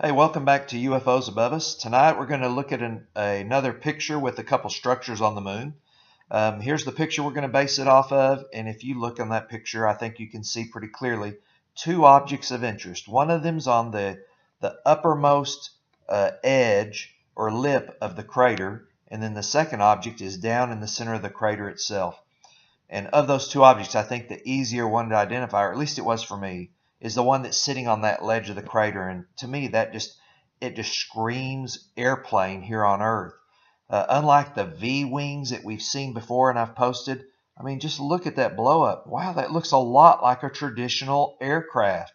Hey, welcome back to UFOs Above Us. Tonight we're going to look at another picture with a couple structures on the moon. Here's the picture we're going to base it off of, and if you look on that picture, I think you can see pretty clearly two objects of interest. One of them's on the uppermost edge or lip of the crater, and then the second object is down in the center of the crater itself. And of those two objects, I think the easier one to identify, or at least it was for me, is the one that's sitting on that ledge of the crater. And to me, it just screams airplane here on Earth. Unlike the V wings that we've seen before and I've posted, I mean, just look at that blow up. Wow, that looks a lot like a traditional aircraft.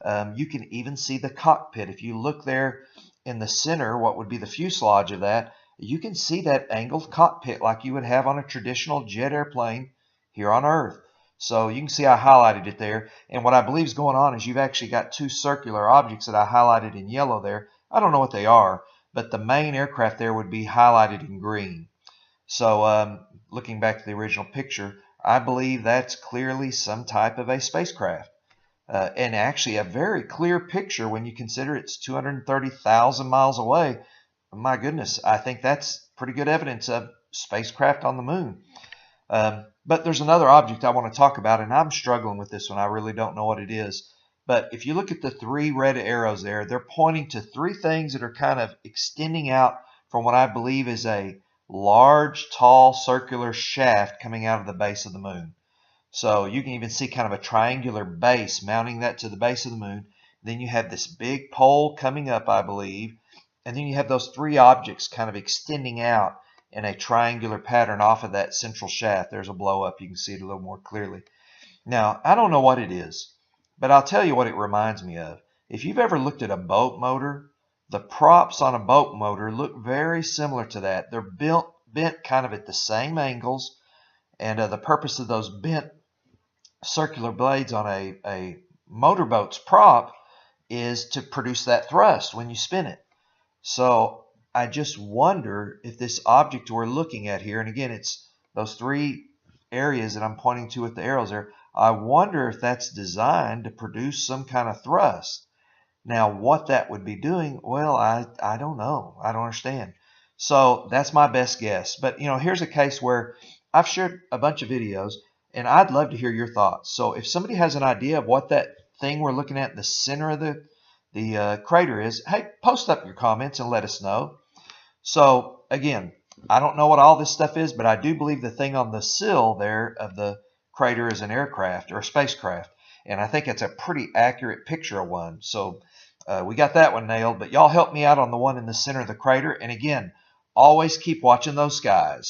You can even see the cockpit. If you look there in the center, what would be the fuselage of that, you can see that angled cockpit like you would have on a traditional jet airplane here on Earth. So you can see I highlighted it there. And what I believe is going on is you've actually got two circular objects that I highlighted in yellow there. I don't know what they are, but the main aircraft there would be highlighted in green. So looking back to the original picture, I believe that's clearly some type of a spacecraft. And actually a very clear picture when you consider it's 230,000 miles away. My goodness, I think that's pretty good evidence of spacecraft on the moon. But there's another object I want to talk about, and I'm struggling with this one. I really don't know what it is. But if you look at the three red arrows there, they're pointing to three things that are kind of extending out from what I believe is a large, tall, circular shaft coming out of the base of the moon. So you can even see kind of a triangular base mounting that to the base of the moon. Then you have this big pole coming up, I believe. And then you have those three objects kind of extending out in a triangular pattern off of that central shaft. There's a blow up. You can see it a little more clearly. Now, I don't know what it is, but I'll tell you what it reminds me of. If you've ever looked at a boat motor, the props on a boat motor look very similar to that. They're bent kind of at the same angles, and the purpose of those bent circular blades on a motorboat's prop is to produce that thrust when you spin it. So I just wonder if this object we're looking at here, and again, it's those three areas that I'm pointing to with the arrows there, I wonder if that's designed to produce some kind of thrust. Now, what that would be doing, well, I don't know. I don't understand. So that's my best guess. But, you know, here's a case where I've shared a bunch of videos, and I'd love to hear your thoughts. So if somebody has an idea of what that thing we're looking at in the center of the crater is, hey, post up your comments and let us know. So again, I don't know what all this stuff is, but I do believe the thing on the sill there of the crater is an aircraft or a spacecraft. And I think it's a pretty accurate picture of one. So we got that one nailed, but y'all help me out on the one in the center of the crater. And again, always keep watching those skies.